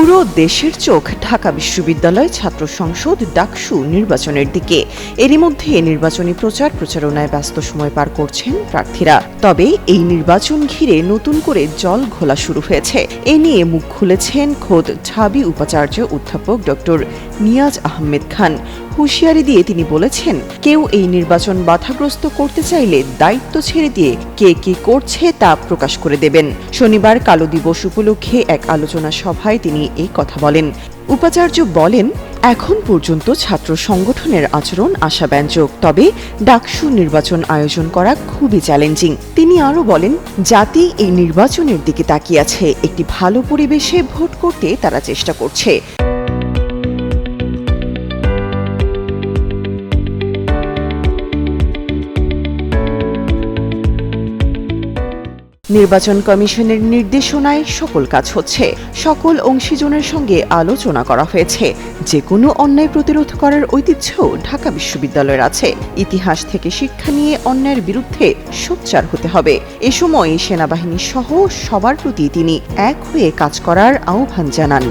পুরো দেশের চোখ ঢাকা বিশ্ববিদ্যালয় ছাত্র সংসদ ডাকসু নির্বাচনের দিকে। এরই মধ্যে নির্বাচনী প্রচারণায় ব্যস্ত সময় পার করছেন প্রার্থীরা। তবে এই নির্বাচন ঘিরে নতুন করে জল ঘোলা শুরু হয়েছে। এ নিয়ে মুখ খুলেছেন খোদ ঢাবি উপাচার্য অধ্যাপক ডক্টর নিয়াজ আহমেদ খান। হুঁশিয়ারি দিয়ে তিনি বলেছেন, কেউ এই নির্বাচন বাধাগ্রস্ত করতে চাইলে দায়িত্ব ছেড়ে দিয়ে কে কি করছে তা প্রকাশ করে দেবেন। শনিবার কালো দিবস উপলক্ষে এক আলোচনা সভায় তিনি এই কথা বলেন। উপাচার্য বলেন, এখন পর্যন্ত ছাত্র সংগঠনের আচরণ আশাব্যঞ্জক, তবে ডাকসু নির্বাচন আয়োজন করা খুবই চ্যালেঞ্জিং। তিনি আরও বলেন, জাতি এই নির্বাচনের দিকে তাকিয়ে আছে, একটি ভালো পরিবেশে ভোট করতে তারা চেষ্টা করছে। নির্বাচন কমিশনের নির্দেশনায় সকল কাজ হচ্ছে। সকল অংশীজনের সঙ্গে আলোচনা করা হয়েছে। যে কোনো অন্যায় প্রতিরোধ করার ঐতিহ্য ঢাকা বিশ্ববিদ্যালয়ের আছে। ইতিহাস থেকে শিক্ষা নিয়ে অন্যায়ের বিরুদ্ধে সোচ্চার হতে হবে। এ সময় সেনাবাহিনী সহ সবার প্রতি তিনি এক হয়ে কাজ করার আহ্বান জানান।